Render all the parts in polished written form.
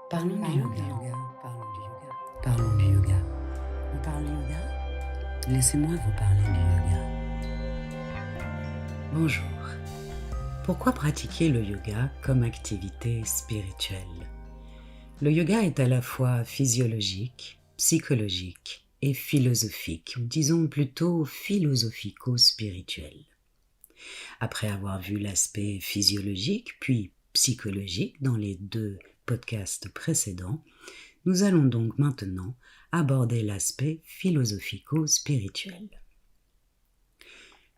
Parlons du yoga. Parlons du yoga. On parle du yoga? Laissez-moi vous parler du yoga. Bonjour. Pourquoi pratiquer le yoga comme activité spirituelle? Le yoga est à la fois physiologique, psychologique et philosophique, ou disons plutôt philosophico-spirituel. Après avoir vu l'aspect physiologique puis psychologique dans les deux podcasts précédents, nous allons donc maintenant aborder l'aspect philosophico-spirituel.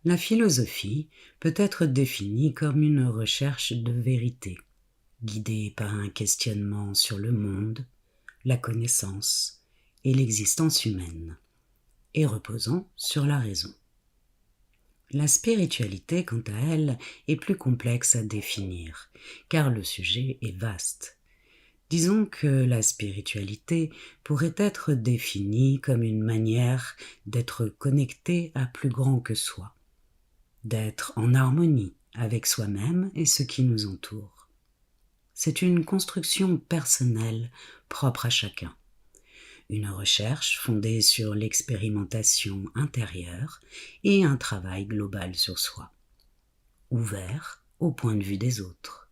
La philosophie peut être définie comme une recherche de vérité, guidée par un questionnement sur le monde, la connaissance et l'existence humaine, et reposant sur la raison. La spiritualité, quant à elle, est plus complexe à définir, car le sujet est vaste. Disons que la spiritualité pourrait être définie comme une manière d'être connecté à plus grand que soi, d'être en harmonie avec soi-même et ce qui nous entoure. C'est une construction personnelle propre à chacun. Une recherche fondée sur l'expérimentation intérieure et un travail global sur soi, ouvert au point de vue des autres,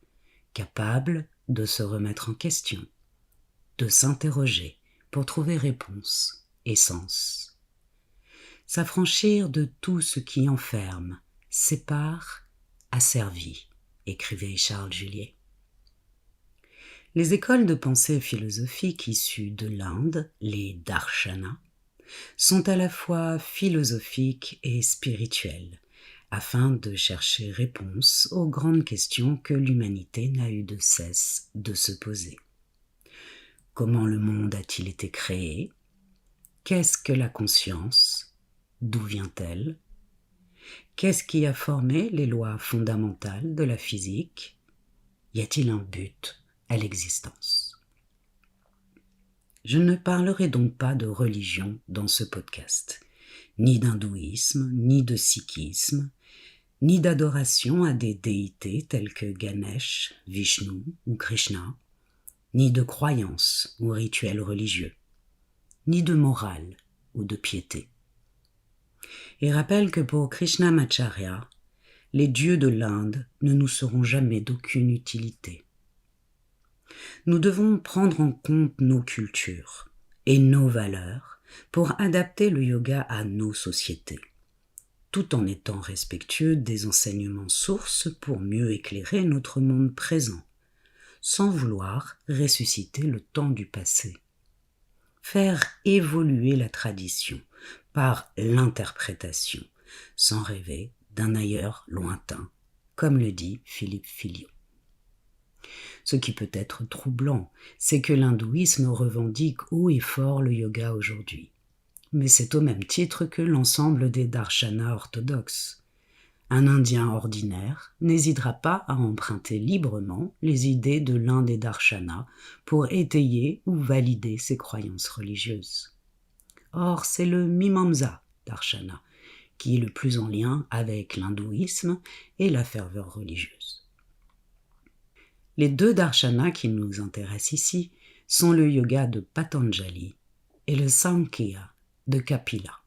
capable de se remettre en question, de s'interroger pour trouver réponse et sens. S'affranchir de tout ce qui enferme, sépare, asservit, écrivait Charles Juliet. Les écoles de pensée philosophique issues de l'Inde, les darshanas, sont à la fois philosophiques et spirituelles, afin de chercher réponse aux grandes questions que l'humanité n'a eu de cesse de se poser. Comment le monde a-t-il été créé? Qu'est-ce que la conscience? D'où vient-elle? Qu'est-ce qui a formé les lois fondamentales de la physique? Y a-t-il un but à l'existence? Je ne parlerai donc pas de religion dans ce podcast, ni d'hindouisme, ni de sikhisme, ni d'adoration à des déités telles que Ganesh, Vishnu ou Krishna, ni de croyances ou rituels religieux, ni de morale ou de piété. Et rappelle que pour Krishnamacharya, les dieux de l'Inde ne nous seront jamais d'aucune utilité. Nous devons prendre en compte nos cultures et nos valeurs pour adapter le yoga à nos sociétés, tout en étant respectueux des enseignements sources pour mieux éclairer notre monde présent, sans vouloir ressusciter le temps du passé. Faire évoluer la tradition par l'interprétation, sans rêver d'un ailleurs lointain, comme le dit Philippe Fillion. Ce qui peut être troublant, c'est que l'hindouisme revendique haut et fort le yoga aujourd'hui. Mais c'est au même titre que l'ensemble des darshanas orthodoxes. Un Indien ordinaire n'hésitera pas à emprunter librement les idées de l'un des darshanas pour étayer ou valider ses croyances religieuses. Or, c'est le Mimamsa darshana qui est le plus en lien avec l'hindouisme et la ferveur religieuse. Les deux darshanas qui nous intéressent ici sont le yoga de Patanjali et le Sankhya de Kapila.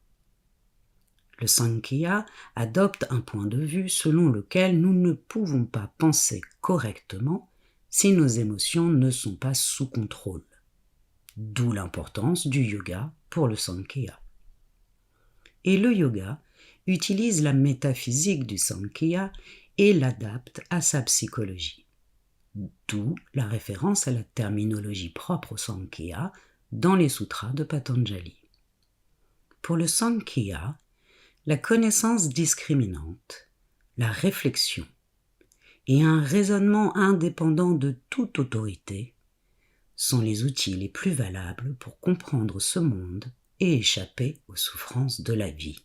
Le Sankhya adopte un point de vue selon lequel nous ne pouvons pas penser correctement si nos émotions ne sont pas sous contrôle. D'où l'importance du yoga pour le Sankhya. Et le yoga utilise la métaphysique du Sankhya et l'adapte à sa psychologie. D'où la référence à la terminologie propre au Sankhya dans les sutras de Patanjali. Pour le Sankhya, la connaissance discriminante, la réflexion et un raisonnement indépendant de toute autorité sont les outils les plus valables pour comprendre ce monde et échapper aux souffrances de la vie.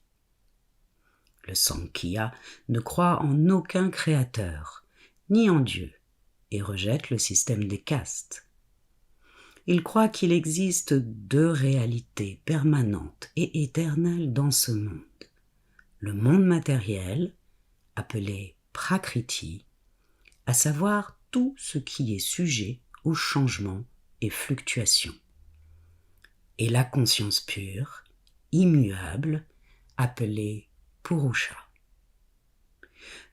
Le Sankhya ne croit en aucun créateur, ni en Dieu, et rejette le système des castes. Il croit qu'il existe deux réalités permanentes et éternelles dans ce monde. Le monde matériel, appelé Prakriti, à savoir tout ce qui est sujet au changement et fluctuations. Et la conscience pure, immuable, appelée Purusha.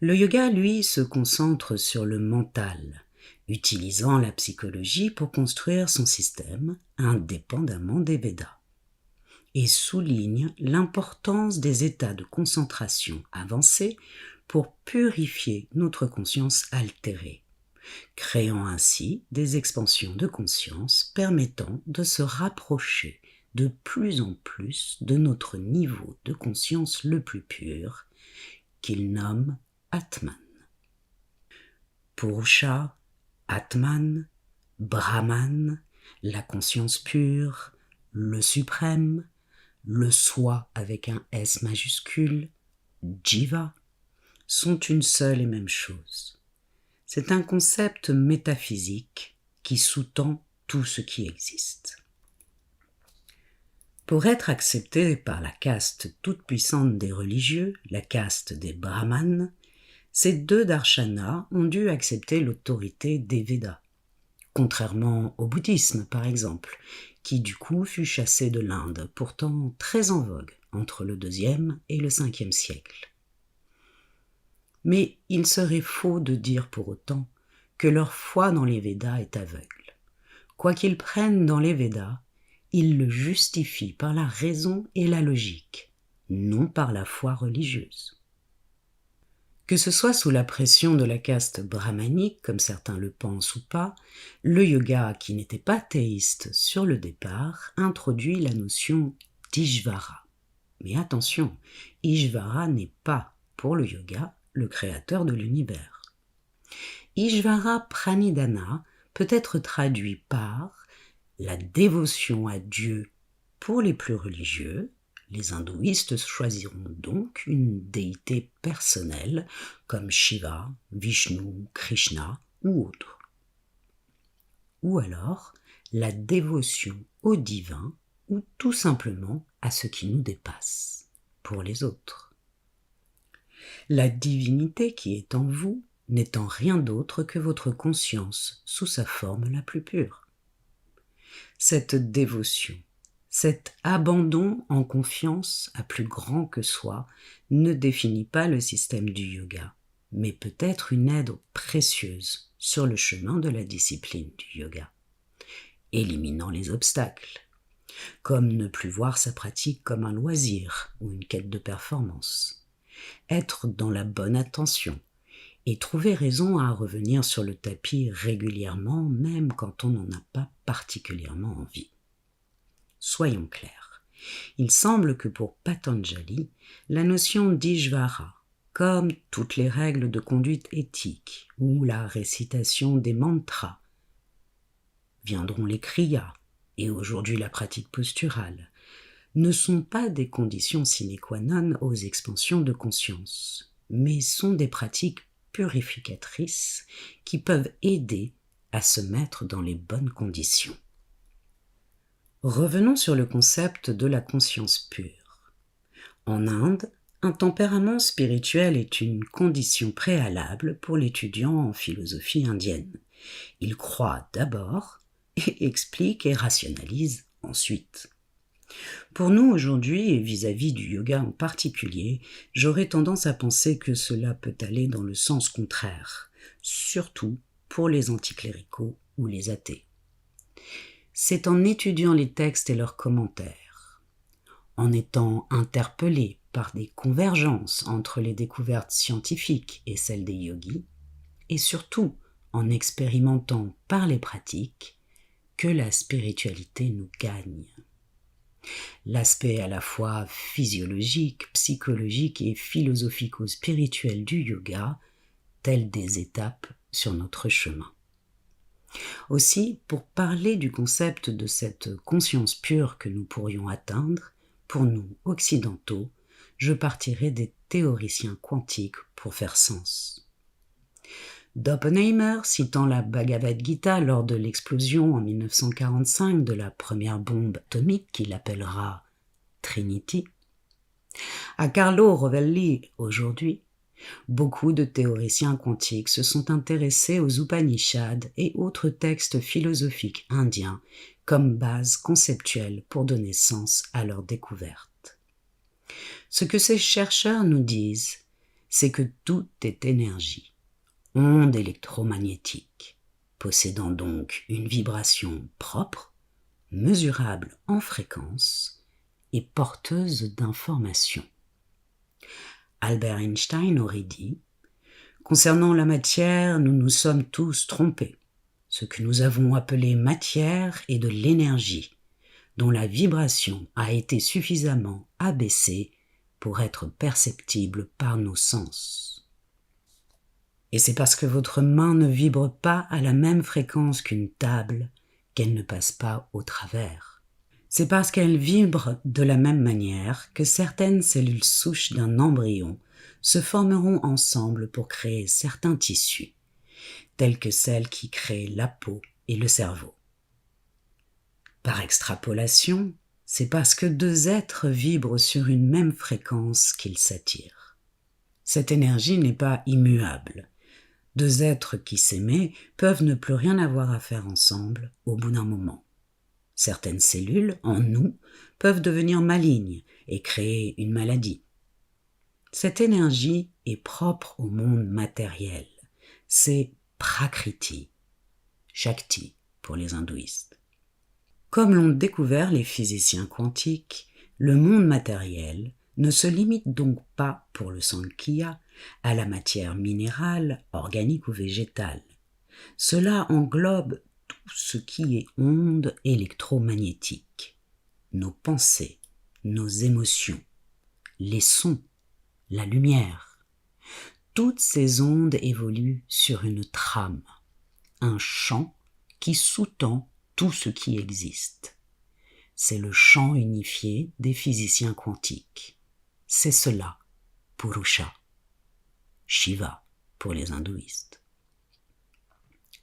Le yoga, lui, se concentre sur le mental, utilisant la psychologie pour construire son système indépendamment des Védas, et souligne l'importance des états de concentration avancés pour purifier notre conscience altérée, créant ainsi des expansions de conscience permettant de se rapprocher de plus en plus de notre niveau de conscience le plus pur, qu'il nomme Atman. Purusha, Atman, Brahman, la conscience pure, le suprême, le soi avec un S majuscule, Jiva, sont une seule et même chose. C'est un concept métaphysique qui sous-tend tout ce qui existe. Pour être accepté par la caste toute-puissante des religieux, la caste des brahmanes, ces deux darshanas ont dû accepter l'autorité des Védas, contrairement au bouddhisme par exemple, qui du coup fut chassé de l'Inde, pourtant très en vogue entre le IIe et le Ve siècle. Mais il serait faux de dire pour autant que leur foi dans les Védas est aveugle. Quoi qu'ils prennent dans les Védas, ils le justifient par la raison et la logique, non par la foi religieuse. Que ce soit sous la pression de la caste brahmanique, comme certains le pensent ou pas, le yoga, qui n'était pas théiste sur le départ, introduit la notion d'Ishvara. Mais attention, Ishvara n'est pas, pour le yoga, le créateur de l'univers. Ishvara Pranidhana peut être traduit par la dévotion à Dieu pour les plus religieux. Les hindouistes choisiront donc une déité personnelle comme Shiva, Vishnu, Krishna ou autre. Ou alors la dévotion au divin ou tout simplement à ce qui nous dépasse, pour les autres. La divinité qui est en vous n'étant rien d'autre que votre conscience sous sa forme la plus pure. Cette dévotion, cet abandon en confiance à plus grand que soi ne définit pas le système du yoga, mais peut être une aide précieuse sur le chemin de la discipline du yoga, éliminant les obstacles, comme ne plus voir sa pratique comme un loisir ou une quête de performance, être dans la bonne attention et trouver raison à revenir sur le tapis régulièrement, même quand on n'en a pas particulièrement envie. Soyons clairs, il semble que pour Patanjali, la notion d'Ishvara, comme toutes les règles de conduite éthique ou la récitation des mantras, viendront les kriyas et aujourd'hui la pratique posturale, ne sont pas des conditions sine qua non aux expansions de conscience, mais sont des pratiques purificatrices qui peuvent aider à se mettre dans les bonnes conditions. Revenons sur le concept de la conscience pure. En Inde, un tempérament spirituel est une condition préalable pour l'étudiant en philosophie indienne. Il croit d'abord et explique et rationalise ensuite. Pour nous aujourd'hui, et vis-à-vis du yoga en particulier, j'aurais tendance à penser que cela peut aller dans le sens contraire, surtout pour les anticléricaux ou les athées. C'est en étudiant les textes et leurs commentaires, en étant interpellé par des convergences entre les découvertes scientifiques et celles des yogis, et surtout en expérimentant par les pratiques, que la spiritualité nous gagne. L'aspect à la fois physiologique, psychologique et philosophico-spirituel du yoga, tels des étapes sur notre chemin. Aussi, pour parler du concept de cette conscience pure que nous pourrions atteindre, pour nous occidentaux, je partirai des théoriciens quantiques pour faire sens. D'Oppenheimer, citant la Bhagavad Gita lors de l'explosion en 1945 de la première bombe atomique qu'il appellera Trinity, à Carlo Rovelli aujourd'hui, Beaucoup de théoriciens quantiques se sont intéressés aux Upanishads et autres textes philosophiques indiens comme base conceptuelle pour donner sens à leur découverte. Ce que ces chercheurs nous disent, c'est que tout est énergie, onde électromagnétique, possédant donc une vibration propre, mesurable en fréquence et porteuse d'informations. Albert Einstein aurait dit « Concernant la matière, nous nous sommes tous trompés. Ce que nous avons appelé matière est de l'énergie, dont la vibration a été suffisamment abaissée pour être perceptible par nos sens. Et c'est parce que votre main ne vibre pas à la même fréquence qu'une table qu'elle ne passe pas au travers. C'est parce qu'elle vibre de la même manière que certaines cellules souches d'un embryon se formeront ensemble pour créer certains tissus, tels que celles qui créent la peau et le cerveau. Par extrapolation, c'est parce que deux êtres vibrent sur une même fréquence qu'ils s'attirent. Cette énergie n'est pas immuable. Deux êtres qui s'aimaient peuvent ne plus rien avoir à faire ensemble au bout d'un moment. Certaines cellules, en nous, peuvent devenir malignes et créer une maladie. Cette énergie est propre au monde matériel. C'est Prakriti, Shakti pour les hindouistes. Comme l'ont découvert les physiciens quantiques, le monde matériel ne se limite donc pas, pour le Sankhya, à la matière minérale, organique ou végétale. Cela englobe tout ce qui est ondes électromagnétiques, nos pensées, nos émotions, les sons, la lumière. Toutes ces ondes évoluent sur une trame, un champ qui sous-tend tout ce qui existe. C'est le champ unifié des physiciens quantiques. C'est cela, Purusha, Shiva pour les hindouistes.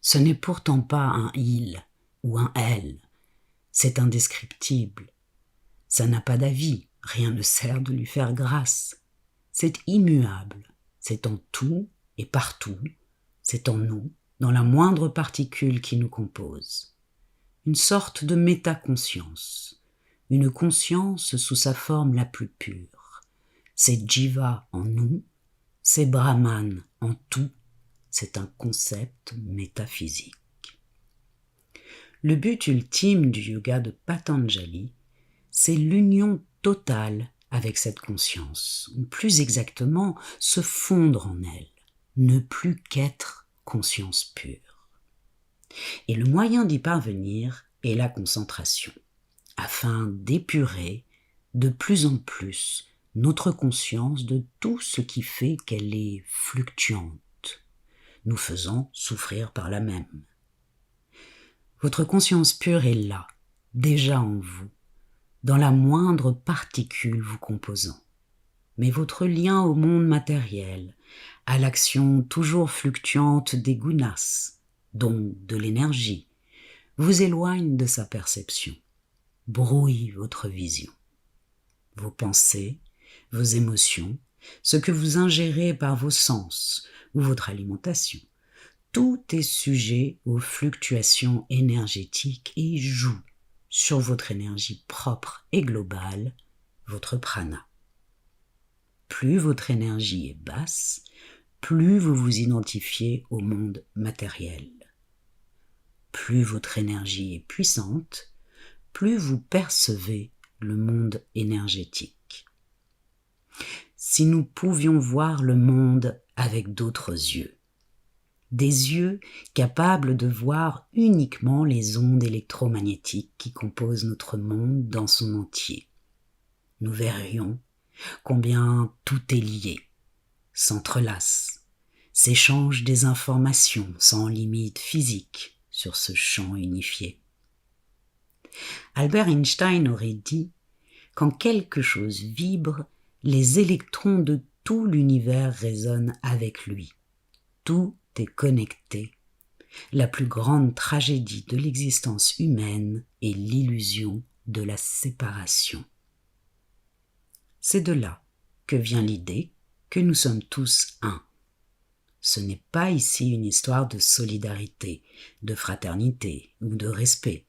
Ce n'est pourtant pas un il ou un elle, c'est indescriptible. Ça n'a pas d'avis, rien ne sert de lui faire grâce. C'est immuable, c'est en tout et partout, c'est en nous, dans la moindre particule qui nous compose. Une sorte de métaconscience, une conscience sous sa forme la plus pure. C'est Jiva en nous, c'est Brahman en tout, c'est un concept métaphysique. Le but ultime du yoga de Patanjali, c'est l'union totale avec cette conscience, ou plus exactement, se fondre en elle, ne plus qu'être conscience pure. Et le moyen d'y parvenir est la concentration, afin d'épurer de plus en plus notre conscience de tout ce qui fait qu'elle est fluctuante, nous faisant souffrir par là même. Votre conscience pure est là, déjà en vous, dans la moindre particule vous composant. Mais votre lien au monde matériel, à l'action toujours fluctuante des gunas, donc de l'énergie, vous éloigne de sa perception, brouille votre vision. Vos pensées, vos émotions, ce que vous ingérez par vos sens ou votre alimentation, tout est sujet aux fluctuations énergétiques et joue sur votre énergie propre et globale, votre prana. Plus votre énergie est basse, plus vous vous identifiez au monde matériel. Plus votre énergie est puissante, plus vous percevez le monde énergétique. Si nous pouvions voir le monde avec d'autres yeux, des yeux capables de voir uniquement les ondes électromagnétiques qui composent notre monde dans son entier, nous verrions combien tout est lié, s'entrelace, s'échange des informations sans limite physique sur ce champ unifié. Albert Einstein aurait dit « Quand quelque chose vibre, les électrons de tout l'univers résonnent avec lui. Tout est connecté. La plus grande tragédie de l'existence humaine est l'illusion de la séparation. » C'est de là que vient l'idée que nous sommes tous un. Ce n'est pas ici une histoire de solidarité, de fraternité ou de respect,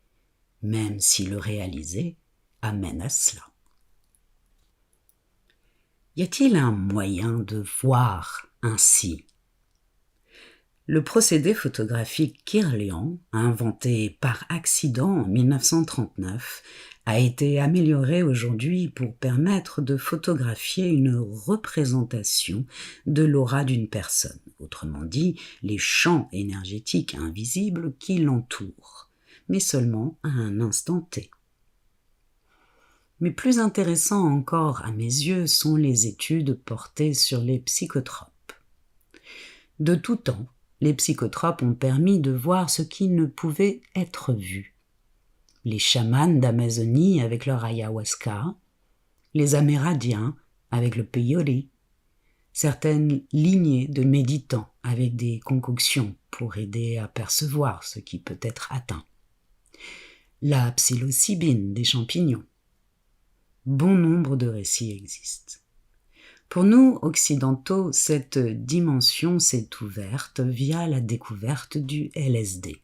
même si le réaliser amène à cela. Y a-t-il un moyen de voir ainsi ? Le procédé photographique Kirlian, inventé par accident en 1939, a été amélioré aujourd'hui pour permettre de photographier une représentation de l'aura d'une personne, autrement dit, les champs énergétiques invisibles qui l'entourent, mais seulement à un instant T. Mais plus intéressant encore à mes yeux sont les études portées sur les psychotropes. De tout temps, les psychotropes ont permis de voir ce qui ne pouvait être vu. Les chamans d'Amazonie avec leur ayahuasca, les Amérindiens avec le peyote, certaines lignées de méditants avec des concoctions pour aider à percevoir ce qui peut être atteint, la psilocybine des champignons. Bon nombre de récits existent. Pour nous, occidentaux, cette dimension s'est ouverte via la découverte du LSD.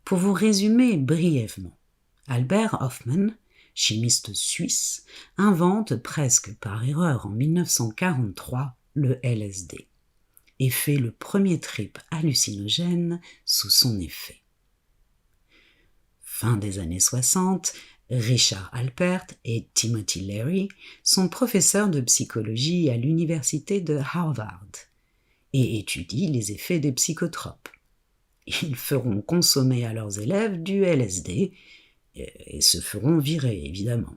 Pour vous résumer brièvement, Albert Hofmann, chimiste suisse, invente presque par erreur en 1943 le LSD et fait le premier trip hallucinogène sous son effet. Fin des années 60, Richard Alpert et Timothy Leary sont professeurs de psychologie à l'université de Harvard et étudient les effets des psychotropes. Ils feront consommer à leurs élèves du LSD et se feront virer, évidemment.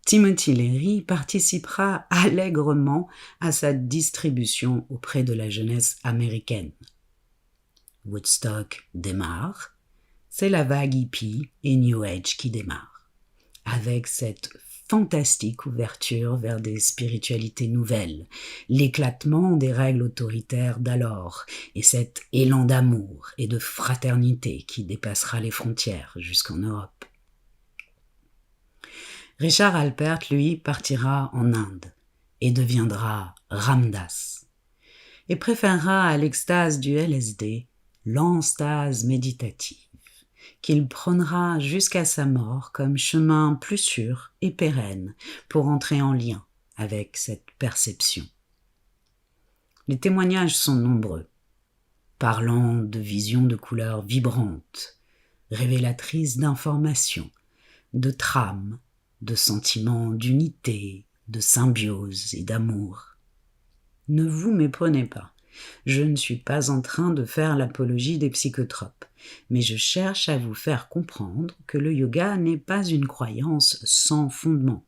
Timothy Leary participera allègrement à sa distribution auprès de la jeunesse américaine. Woodstock démarre, c'est la vague hippie et New Age qui démarre, avec cette fantastique ouverture vers des spiritualités nouvelles, l'éclatement des règles autoritaires d'alors et cet élan d'amour et de fraternité qui dépassera les frontières jusqu'en Europe. Richard Alpert, lui, partira en Inde et deviendra Ramdas et préférera à l'extase du LSD l'enstase méditative qu'il prônera jusqu'à sa mort comme chemin plus sûr et pérenne pour entrer en lien avec cette perception. Les témoignages sont nombreux, parlant de visions de couleurs vibrantes, révélatrices d'informations, de trames, de sentiments d'unité, de symbiose et d'amour. Ne vous méprenez pas. Je ne suis pas en train de faire l'apologie des psychotropes, mais je cherche à vous faire comprendre que le yoga n'est pas une croyance sans fondement.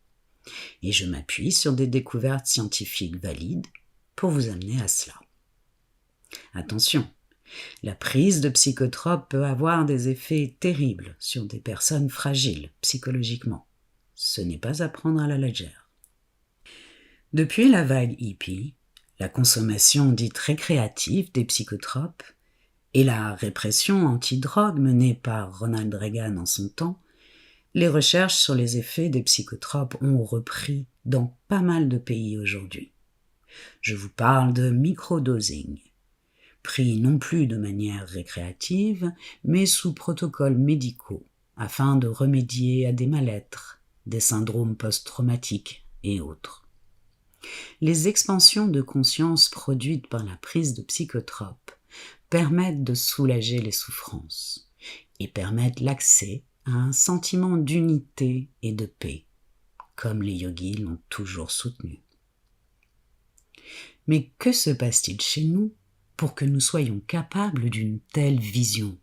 Et je m'appuie sur des découvertes scientifiques valides pour vous amener à cela. Attention, la prise de psychotropes peut avoir des effets terribles sur des personnes fragiles psychologiquement. Ce n'est pas à prendre à la légère. Depuis la vague hippie, la consommation dite récréative des psychotropes et la répression anti-drogue menée par Ronald Reagan en son temps, les recherches sur les effets des psychotropes ont repris dans pas mal de pays aujourd'hui. Je vous parle de microdosing, pris non plus de manière récréative, mais sous protocoles médicaux, afin de remédier à des mal-être, des syndromes post-traumatiques et autres. Les expansions de conscience produites par la prise de psychotropes permettent de soulager les souffrances et permettent l'accès à un sentiment d'unité et de paix, comme les yogis l'ont toujours soutenu. Mais que se passe-t-il chez nous pour que nous soyons capables d'une telle vision,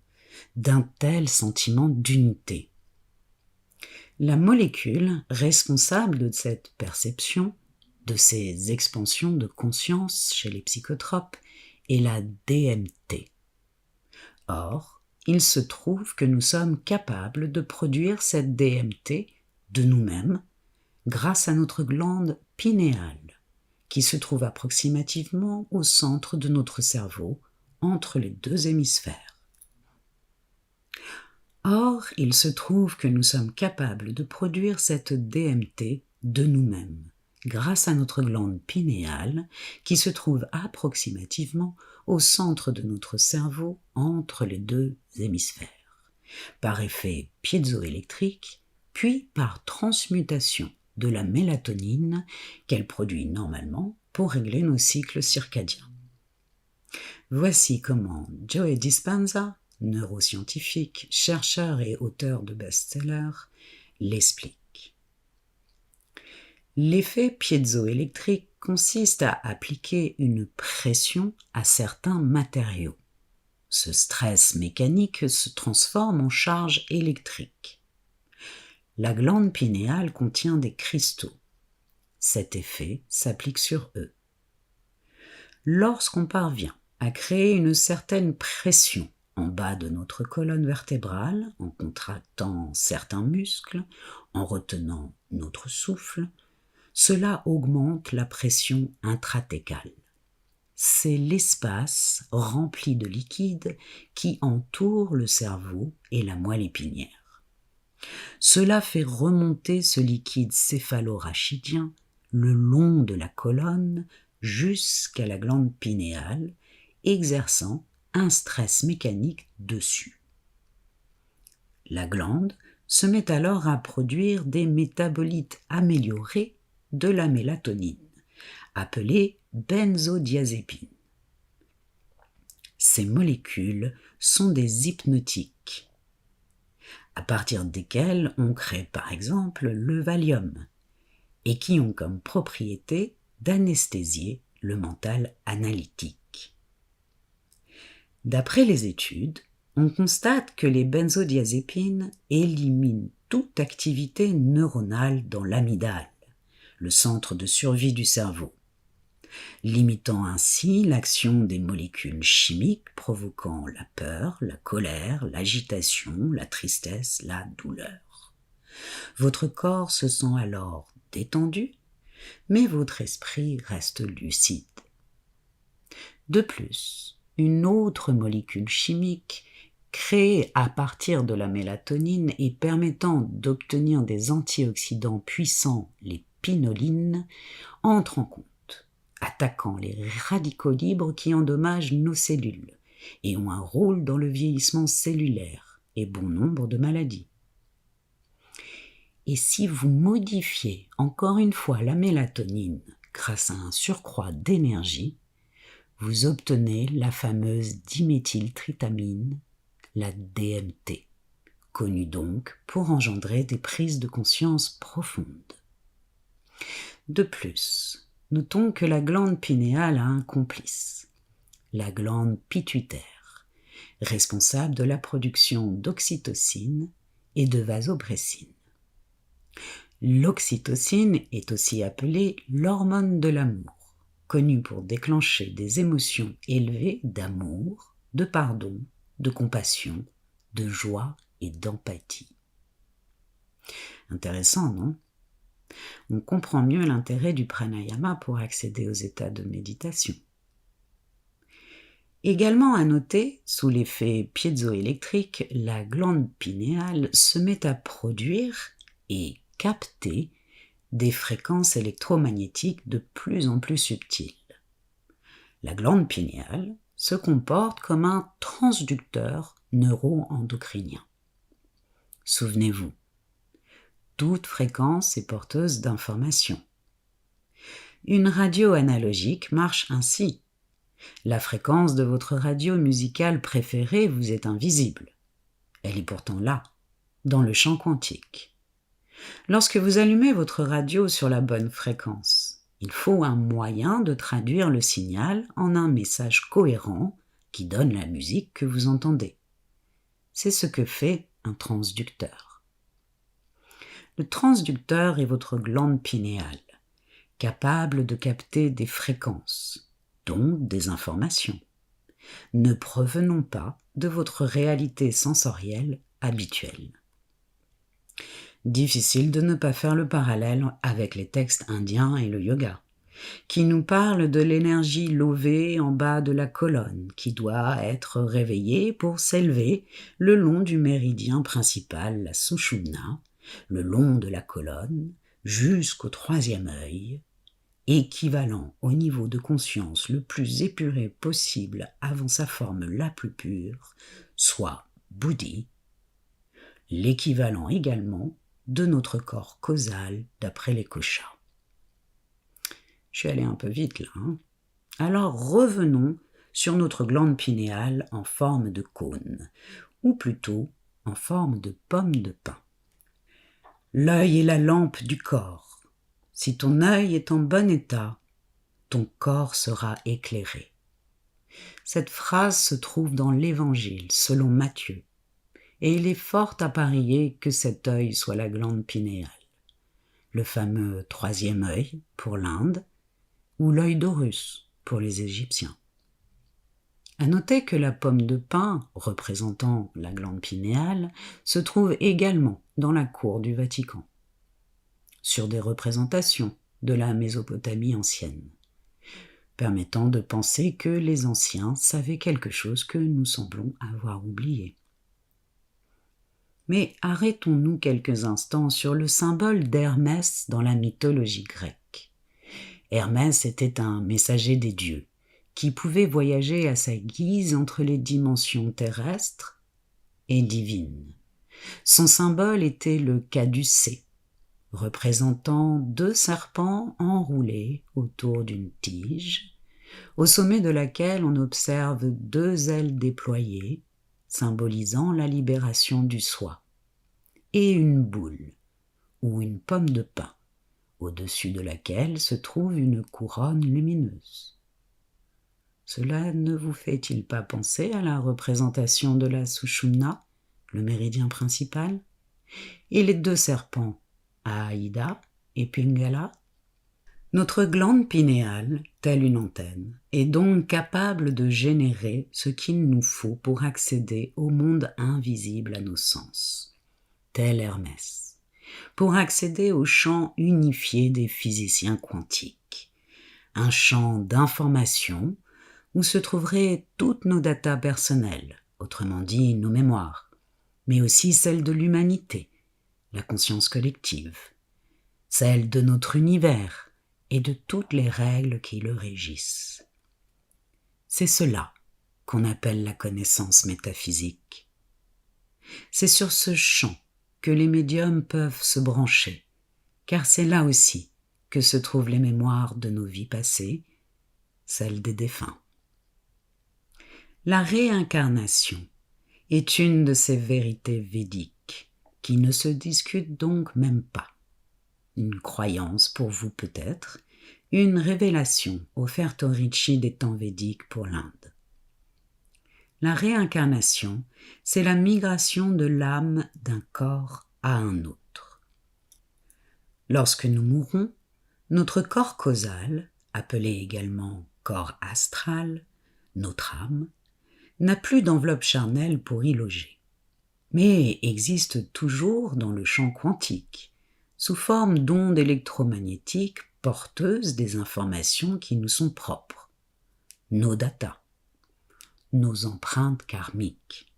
d'un tel sentiment d'unité ? La molécule responsable de cette perception, de ces expansions de conscience chez les psychotropes, est la DMT. Or, il se trouve que nous sommes capables de produire cette DMT de nous-mêmes grâce à notre glande pinéale, qui se trouve approximativement au centre de notre cerveau, entre les deux hémisphères. Or, il se trouve que nous sommes capables de produire cette DMT de nous-mêmes, grâce à notre glande pinéale qui se trouve approximativement au centre de notre cerveau entre les deux hémisphères, par effet piézoélectrique, puis par transmutation de la mélatonine qu'elle produit normalement pour régler nos cycles circadiens. Voici comment Joe Dispenza, neuroscientifique, chercheur et auteur de best-sellers, l'explique. L'effet piézoélectrique consiste à appliquer une pression à certains matériaux. Ce stress mécanique se transforme en charge électrique. La glande pinéale contient des cristaux. Cet effet s'applique sur eux. Lorsqu'on parvient à créer une certaine pression en bas de notre colonne vertébrale, en contractant certains muscles, en retenant notre souffle, cela augmente la pression intrathécale. C'est l'espace rempli de liquide qui entoure le cerveau et la moelle épinière. Cela fait remonter ce liquide céphalorachidien le long de la colonne jusqu'à la glande pinéale, exerçant un stress mécanique dessus. La glande se met alors à produire des métabolites améliorés de la mélatonine, appelés benzodiazépines. Ces molécules sont des hypnotiques, à partir desquelles on crée par exemple le Valium, et qui ont comme propriété d'anesthésier le mental analytique. D'après les études, on constate que les benzodiazépines éliminent toute activité neuronale dans l'amygdale, le centre de survie du cerveau, limitant ainsi l'action des molécules chimiques provoquant la peur, la colère, l'agitation, la tristesse, la douleur. Votre corps se sent alors détendu, mais votre esprit reste lucide. De plus, une autre molécule chimique créée à partir de la mélatonine et permettant d'obtenir des antioxydants puissants, les pinolines, entre en compte, attaquant les radicaux libres qui endommagent nos cellules et ont un rôle dans le vieillissement cellulaire et bon nombre de maladies. Et si vous modifiez encore une fois la mélatonine grâce à un surcroît d'énergie, vous obtenez la fameuse diméthyltrytamine, la DMT, connue donc pour engendrer des prises de conscience profondes. De plus, notons que la glande pinéale a un complice, la glande pituitaire, responsable de la production d'oxytocine et de vasopressine. L'oxytocine est aussi appelée l'hormone de l'amour, connue pour déclencher des émotions élevées d'amour, de pardon, de compassion, de joie et d'empathie. Intéressant, non ? On comprend mieux l'intérêt du pranayama pour accéder aux états de méditation. Également à noter, sous l'effet piézoélectrique, la glande pinéale se met à produire et capter des fréquences électromagnétiques de plus en plus subtiles. La glande pinéale se comporte comme un transducteur neuro-endocrinien. Souvenez-vous, toute fréquence est porteuse d'informations. Une radio analogique marche ainsi. La fréquence de votre radio musicale préférée vous est invisible. Elle est pourtant là, dans le champ quantique. Lorsque vous allumez votre radio sur la bonne fréquence, il faut un moyen de traduire le signal en un message cohérent qui donne la musique que vous entendez. C'est ce que fait un transducteur. Le transducteur est votre glande pinéale, capable de capter des fréquences, donc des informations, ne provenant pas de votre réalité sensorielle habituelle. Difficile de ne pas faire le parallèle avec les textes indiens et le yoga, qui nous parlent de l'énergie levée en bas de la colonne, qui doit être réveillée pour s'élever le long du méridien principal, la sushumna, le long de la colonne, jusqu'au troisième œil, équivalent au niveau de conscience le plus épuré possible avant sa forme la plus pure, soit Buddhi, l'équivalent également de notre corps causal d'après les koshas. Je suis allé un peu vite là. Alors revenons sur notre glande pinéale en forme de cône, ou plutôt en forme de pomme de pin. L'œil est la lampe du corps. Si ton œil est en bon état, ton corps sera éclairé. Cette phrase se trouve dans l'Évangile selon Matthieu, et il est fort à parier que cet œil soit la glande pinéale, le fameux troisième œil pour l'Inde, ou l'œil d'Horus pour les Égyptiens. À noter que la pomme de pin, représentant la glande pinéale, se trouve également dans la cour du Vatican, sur des représentations de la Mésopotamie ancienne, permettant de penser que les anciens savaient quelque chose que nous semblons avoir oublié. Mais arrêtons-nous quelques instants sur le symbole d'Hermès dans la mythologie grecque. Hermès était un messager des dieux, qui pouvait voyager à sa guise entre les dimensions terrestres et divines. Son symbole était le caducée, représentant 2 serpents enroulés autour d'une tige, au sommet de laquelle on observe 2 ailes déployées, symbolisant la libération du soi, et une boule, ou une pomme de pin, au-dessus de laquelle se trouve une couronne lumineuse. Cela ne vous fait-il pas penser à la représentation de la Sushumna, le méridien principal, et les 2 serpents, Aïda et Pingala? Notre glande pinéale, telle une antenne, est donc capable de générer ce qu'il nous faut pour accéder au monde invisible à nos sens, tel Hermès, pour accéder au champ unifié des physiciens quantiques, un champ d'information où se trouveraient toutes nos datas personnelles, autrement dit nos mémoires, mais aussi celles de l'humanité, la conscience collective, celle de notre univers et de toutes les règles qui le régissent. C'est cela qu'on appelle la connaissance métaphysique. C'est sur ce champ que les médiums peuvent se brancher, car c'est là aussi que se trouvent les mémoires de nos vies passées, celles des défunts. La réincarnation est une de ces vérités védiques qui ne se discutent donc même pas. Une croyance pour vous peut-être, une révélation offerte aux rishis des temps védiques pour l'Inde. La réincarnation, c'est la migration de l'âme d'un corps à un autre. Lorsque nous mourons, notre corps causal, appelé également corps astral, notre âme, n'a plus d'enveloppe charnelle pour y loger, mais existe toujours dans le champ quantique, sous forme d'ondes électromagnétiques porteuses des informations qui nous sont propres, nos datas, nos empreintes karmiques.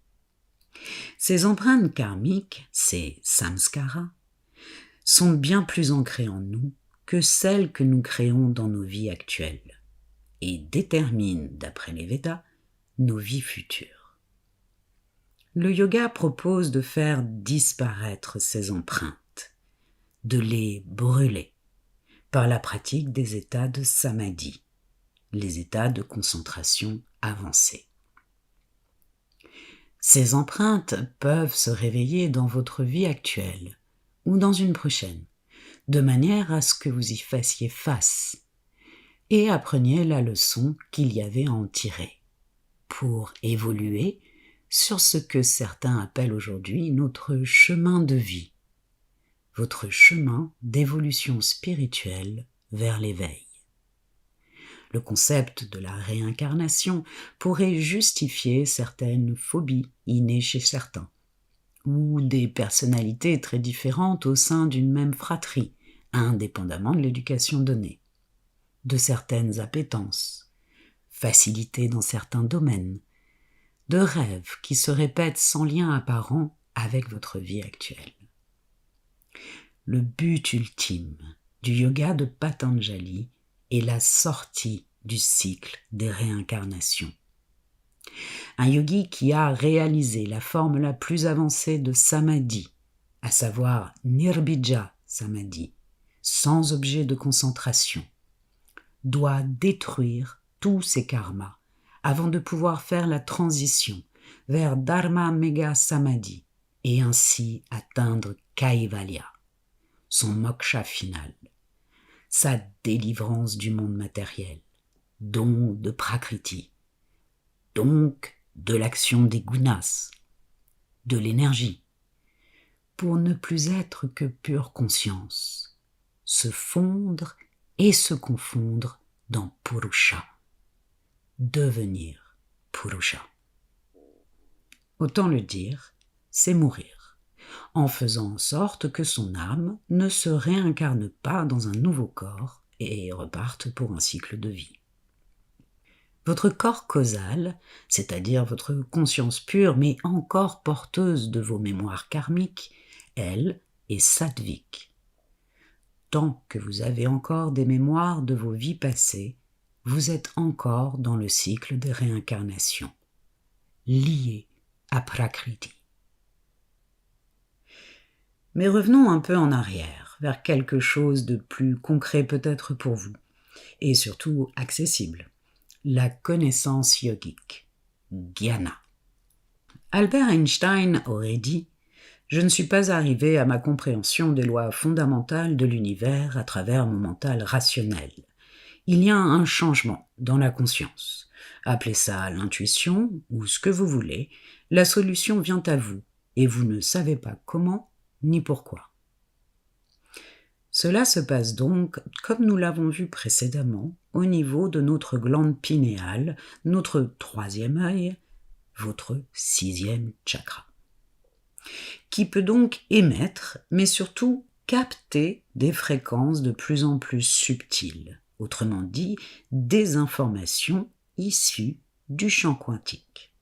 Ces empreintes karmiques, ces samskaras, sont bien plus ancrées en nous que celles que nous créons dans nos vies actuelles et déterminent, d'après les Védas, nos vies futures. Le yoga propose de faire disparaître ces empreintes, de les brûler par la pratique des états de samadhi, les états de concentration avancée. Ces empreintes peuvent se réveiller dans votre vie actuelle ou dans une prochaine, de manière à ce que vous y fassiez face et appreniez la leçon qu'il y avait à en tirer, pour évoluer sur ce que certains appellent aujourd'hui notre chemin de vie, votre chemin d'évolution spirituelle vers l'éveil. Le concept de la réincarnation pourrait justifier certaines phobies innées chez certains, ou des personnalités très différentes au sein d'une même fratrie, indépendamment de l'éducation donnée, de certaines appétences, facilité dans certains domaines, de rêves qui se répètent sans lien apparent avec votre vie actuelle. Le but ultime du yoga de Patanjali est la sortie du cycle des réincarnations. Un yogi qui a réalisé la forme la plus avancée de samadhi, à savoir nirbija samadhi, sans objet de concentration, doit détruire tous ses karmas avant de pouvoir faire la transition vers dharma mega samadhi et ainsi atteindre kaivalya, son moksha final, sa délivrance du monde matériel, donc de prakriti, donc de l'action des gunas, de l'énergie, pour ne plus être que pure conscience, se fondre et se confondre dans Purusha, devenir Purusha. Autant le dire, c'est mourir, en faisant en sorte que son âme ne se réincarne pas dans un nouveau corps et reparte pour un cycle de vie. Votre corps causal, c'est-à-dire votre conscience pure mais encore porteuse de vos mémoires karmiques, elle est sattvique. Tant que vous avez encore des mémoires de vos vies passées, vous êtes encore dans le cycle des réincarnations, lié à Prakriti. Mais revenons un peu en arrière, vers quelque chose de plus concret peut-être pour vous, et surtout accessible. La connaissance yogique, Jnana. Albert Einstein aurait dit « Je ne suis pas arrivé à ma compréhension des lois fondamentales de l'univers à travers mon mental rationnel. Il y a un changement dans la conscience. Appelez ça l'intuition ou ce que vous voulez, la solution vient à vous et vous ne savez pas comment ni pourquoi. » Cela se passe donc, comme nous l'avons vu précédemment, au niveau de notre glande pinéale, notre troisième œil, votre sixième chakra, qui peut donc émettre, mais surtout capter des fréquences de plus en plus subtiles, autrement dit, des informations issues du champ quantique.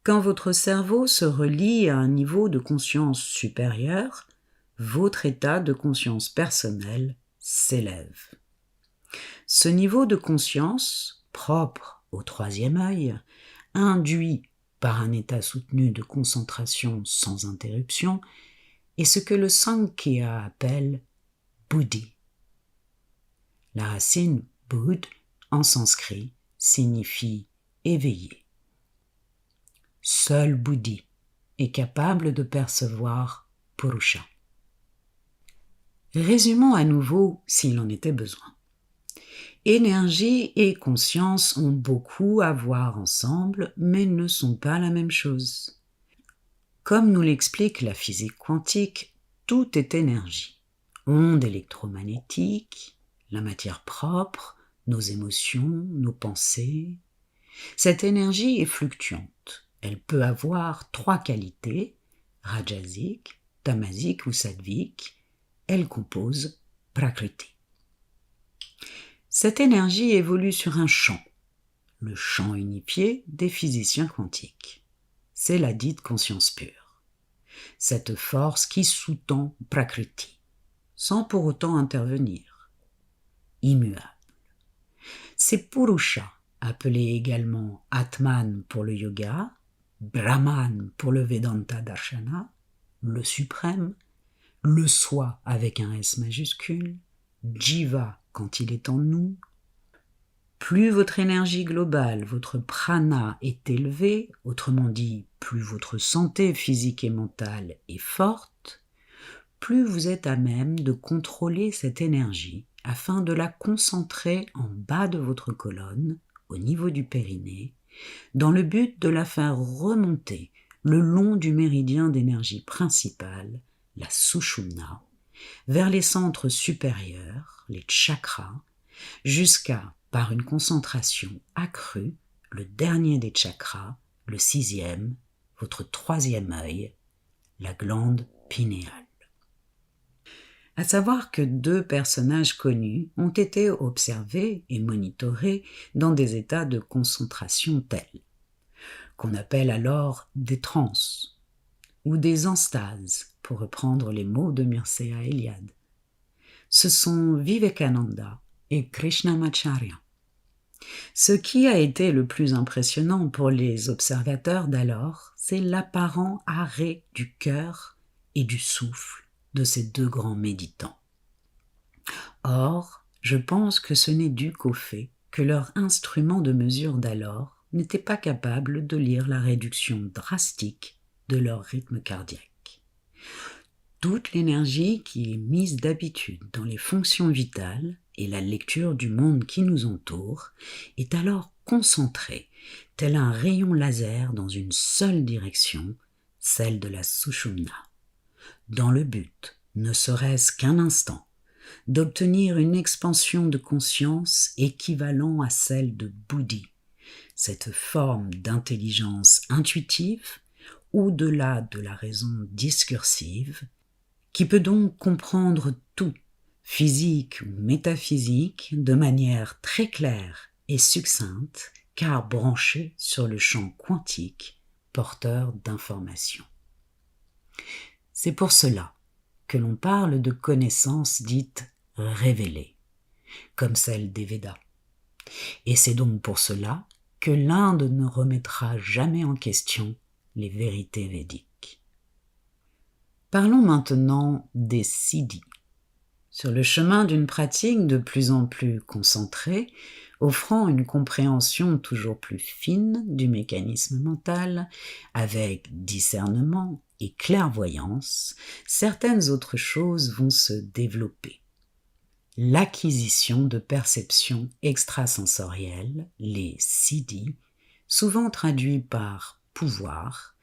Quand votre cerveau se relie à un niveau de conscience supérieur, votre état de conscience personnelle s'élève. Ce niveau de conscience, propre au troisième œil, induit par un état soutenu de concentration sans interruption, est ce que le Sankhya appelle Buddhi. La racine Bud en sanskrit signifie éveillé. Seul Buddhi est capable de percevoir Purusha. Résumons à nouveau s'il en était besoin. Énergie et conscience ont beaucoup à voir ensemble, mais ne sont pas la même chose. Comme nous l'explique la physique quantique, tout est énergie. Ondes électromagnétiques, la matière propre, nos émotions, nos pensées. Cette énergie est fluctuante. Elle peut avoir 3 qualités, rajasique, tamasique ou sattvique. Elle compose Prakriti. Cette énergie évolue sur un champ, le champ unifié des physiciens quantiques. C'est la dite conscience pure. Cette force qui sous-tend Prakriti, sans pour autant intervenir, immuable. C'est Purusha, appelé également Atman pour le yoga, Brahman pour le Vedanta Darshana, le suprême, le soi avec un S majuscule, Jiva quand il est en nous. Plus votre énergie globale, votre prana est élevée, autrement dit, plus votre santé physique et mentale est forte, plus vous êtes à même de contrôler cette énergie afin de la concentrer en bas de votre colonne, au niveau du périnée, dans le but de la faire remonter le long du méridien d'énergie principale, la Sushumna, vers les centres supérieurs, les chakras, jusqu'à, par une concentration accrue, le dernier des chakras, le 6e, votre 3e œil, la glande pinéale. À savoir que 2 personnages connus ont été observés et monitorés dans des états de concentration tels, qu'on appelle alors des transes, ou des enstases, pour reprendre les mots de Mircea Eliade. Ce sont Vivekananda et Krishnamacharya. Ce qui a été le plus impressionnant pour les observateurs d'alors, c'est l'apparent arrêt du cœur et du souffle de ces deux grands méditants. Or, je pense que ce n'est dû qu'au fait que leur instrument de mesure d'alors n'était pas capable de lire la réduction drastique de leur rythme cardiaque. Toute l'énergie qui est mise d'habitude dans les fonctions vitales et la lecture du monde qui nous entoure est alors concentrée, tel un rayon laser dans une seule direction, celle de la Sushumna, dans le but, ne serait-ce qu'un instant, d'obtenir une expansion de conscience équivalent à celle de Buddhi, cette forme d'intelligence intuitive, au-delà de la raison discursive, qui peut donc comprendre tout, physique ou métaphysique, de manière très claire et succincte, car branchée sur le champ quantique, porteur d'informations. C'est pour cela que l'on parle de connaissances dites révélées, comme celle des Védas. Et c'est donc pour cela que l'Inde ne remettra jamais en question les vérités védiques. Parlons maintenant des siddhis. Sur le chemin d'une pratique de plus en plus concentrée, offrant une compréhension toujours plus fine du mécanisme mental, avec discernement et clairvoyance, certaines autres choses vont se développer. L'acquisition de perceptions extrasensorielles, les siddhis, souvent traduits par pouvoir,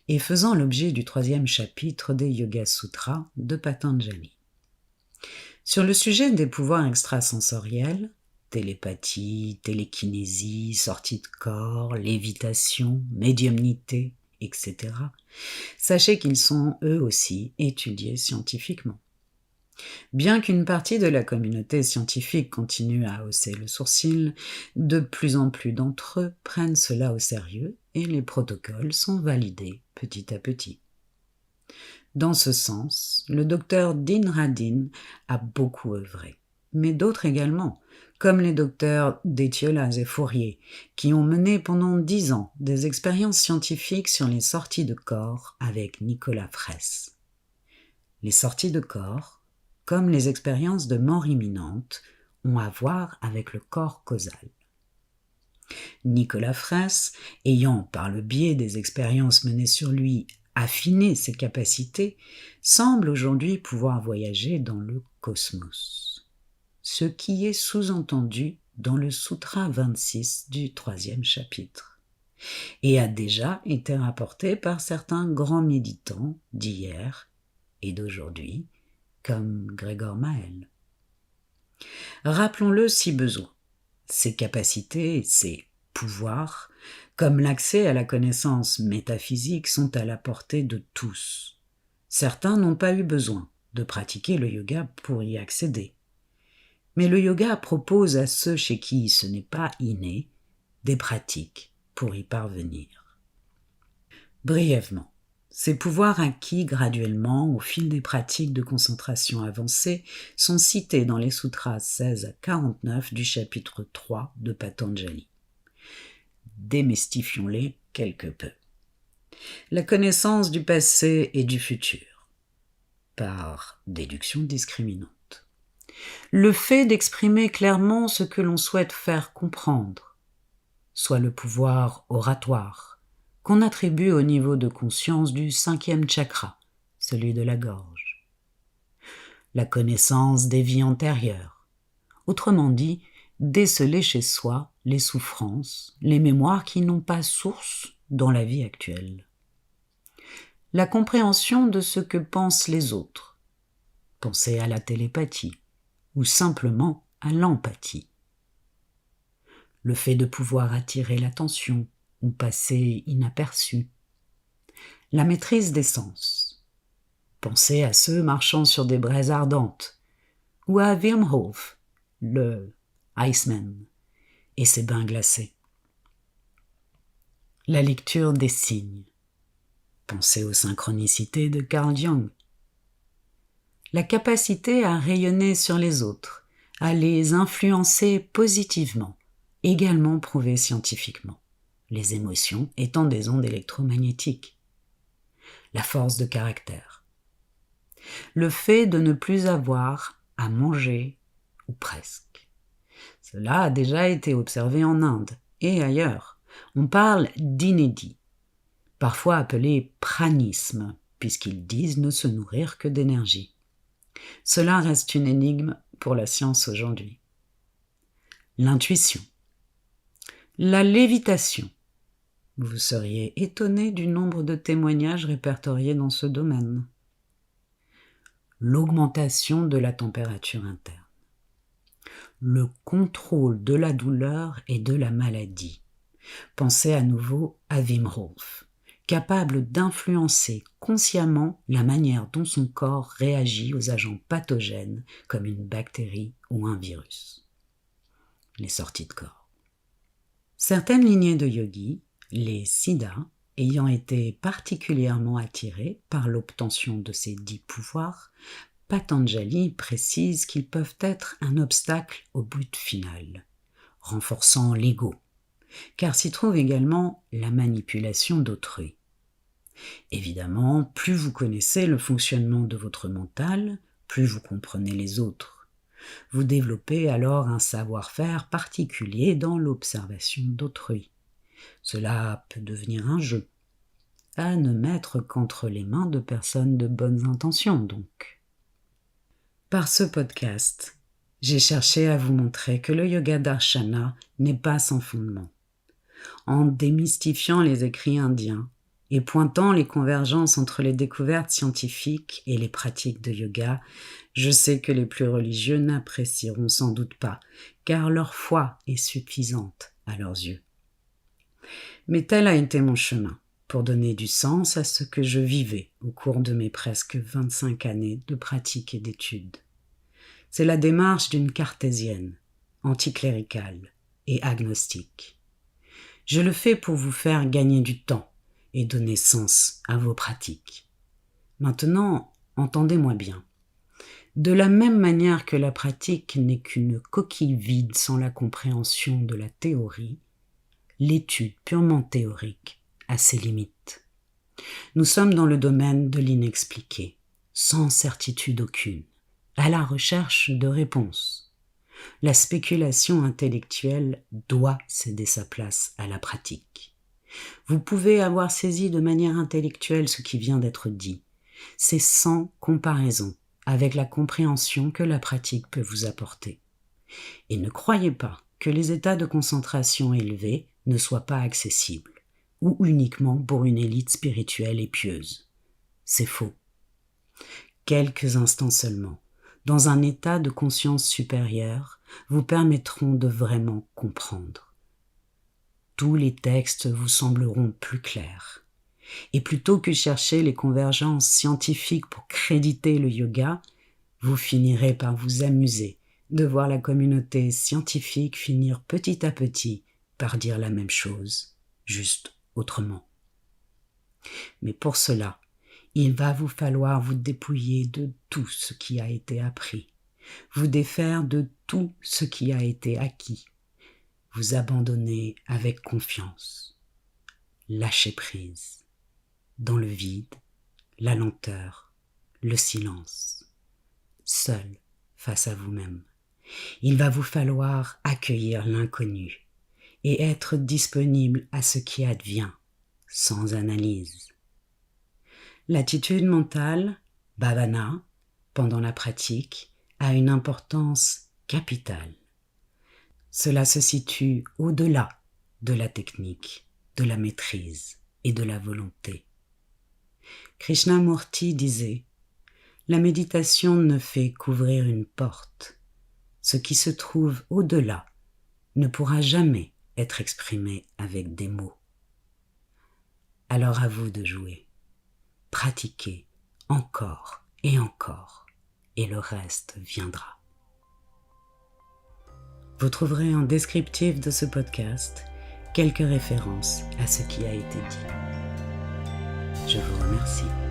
et faisant l'objet du 3e chapitre des Yoga Sutras de Patanjali. Sur le sujet des pouvoirs extrasensoriels, télépathie, télékinésie, sortie de corps, lévitation, médiumnité, etc., sachez qu'ils sont eux aussi étudiés scientifiquement. Bien qu'une partie de la communauté scientifique continue à hausser le sourcil, de plus en plus d'entre eux prennent cela au sérieux et les protocoles sont validés petit à petit. Dans ce sens, le docteur Dean Radin a beaucoup œuvré, mais d'autres également, comme les docteurs d'Étiolas et Fourier, qui ont mené pendant 10 ans des expériences scientifiques sur les sorties de corps avec Nicolas Fraisse. Les sorties de corps, comme les expériences de mort imminente, ont à voir avec le corps causal. Nicolas Fraisse, ayant par le biais des expériences menées sur lui affiné ses capacités, semble aujourd'hui pouvoir voyager dans le cosmos, ce qui est sous-entendu dans le Sutra 26 du 3e chapitre, et a déjà été rapporté par certains grands méditants d'hier et d'aujourd'hui, comme Gregor Maël. Rappelons-le si besoin, ses capacités, ses pouvoirs, comme l'accès à la connaissance métaphysique, sont à la portée de tous. Certains n'ont pas eu besoin de pratiquer le yoga pour y accéder. Mais le yoga propose à ceux chez qui ce n'est pas inné des pratiques pour y parvenir. Brièvement, ces pouvoirs acquis graduellement au fil des pratiques de concentration avancée sont cités dans les sutras 16 à 49 du chapitre 3 de Patanjali. Démystifions-les quelque peu. La connaissance du passé et du futur, par déduction discriminante. Le fait d'exprimer clairement ce que l'on souhaite faire comprendre, soit le pouvoir oratoire, qu'on attribue au niveau de conscience du 5e chakra, celui de la gorge. La connaissance des vies antérieures, autrement dit, déceler chez soi les souffrances, les mémoires qui n'ont pas source dans la vie actuelle. La compréhension de ce que pensent les autres, penser à la télépathie ou simplement à l'empathie. Le fait de pouvoir attirer l'attention ou passer inaperçu. La maîtrise des sens. Penser à ceux marchant sur des braises ardentes ou à Wim Hof, le Iceman, et ses bains glacés. La lecture des signes. Penser aux synchronicités de Carl Jung. La capacité à rayonner sur les autres, à les influencer positivement, également prouvé scientifiquement, les émotions étant des ondes électromagnétiques. La force de caractère. Le fait de ne plus avoir à manger, ou presque. Cela a déjà été observé en Inde et ailleurs. On parle d'inédit, parfois appelé pranisme, puisqu'ils disent ne se nourrir que d'énergie. Cela reste une énigme pour la science aujourd'hui. L'intuition. La lévitation. Vous seriez étonné du nombre de témoignages répertoriés dans ce domaine. L'augmentation de la température interne. Le contrôle de la douleur et de la maladie. Pensez à nouveau à Wim Hof, capable d'influencer consciemment la manière dont son corps réagit aux agents pathogènes comme une bactérie ou un virus. Les sorties de corps. Certaines lignées de yogis, les siddhas, ayant été particulièrement attirés par l'obtention de ces 10 pouvoirs, Patanjali précise qu'ils peuvent être un obstacle au but final, renforçant l'ego, car s'y trouve également la manipulation d'autrui. Évidemment, plus vous connaissez le fonctionnement de votre mental, plus vous comprenez les autres. Vous développez alors un savoir-faire particulier dans l'observation d'autrui. Cela peut devenir un jeu, à ne mettre qu'entre les mains de personnes de bonnes intentions donc. Par ce podcast, j'ai cherché à vous montrer que le yoga darshana n'est pas sans fondement. En démystifiant les écrits indiens et pointant les convergences entre les découvertes scientifiques et les pratiques de yoga, je sais que les plus religieux n'apprécieront sans doute pas, car leur foi est suffisante à leurs yeux. Mais tel a été mon chemin, pour donner du sens à ce que je vivais au cours de mes presque 25 années de pratique et d'études. C'est la démarche d'une cartésienne, anticléricale et agnostique. Je le fais pour vous faire gagner du temps et donner sens à vos pratiques. Maintenant, entendez-moi bien. De la même manière que la pratique n'est qu'une coquille vide sans la compréhension de la théorie, l'étude purement théorique a ses limites. Nous sommes dans le domaine de l'inexpliqué, sans certitude aucune, à la recherche de réponses. La spéculation intellectuelle doit céder sa place à la pratique. Vous pouvez avoir saisi de manière intellectuelle ce qui vient d'être dit. C'est sans comparaison avec la compréhension que la pratique peut vous apporter. Et ne croyez pas que les états de concentration élevés ne soient pas accessibles, ou uniquement pour une élite spirituelle et pieuse. C'est faux. Quelques instants seulement, dans un état de conscience supérieure, vous permettront de vraiment comprendre. Tous les textes vous sembleront plus clairs. Et plutôt que chercher les convergences scientifiques pour créditer le yoga, vous finirez par vous amuser de voir la communauté scientifique finir petit à petit par dire la même chose, juste autrement. Mais pour cela, il va vous falloir vous dépouiller de tout ce qui a été appris, vous défaire de tout ce qui a été acquis, vous abandonner avec confiance, lâcher prise, dans le vide, la lenteur, le silence, seul face à vous-même. Il va vous falloir accueillir l'inconnu et être disponible à ce qui advient, sans analyse. L'attitude mentale, bhavana, pendant la pratique, a une importance capitale. Cela se situe au-delà de la technique, de la maîtrise et de la volonté. Krishnamurti disait « La méditation ne fait qu'ouvrir une porte. Ce qui se trouve au-delà ne pourra jamais être exprimé avec des mots. » Alors à vous de jouer. Pratiquez encore, et le reste viendra. Vous trouverez en descriptif de ce podcast quelques références à ce qui a été dit. Je vous remercie.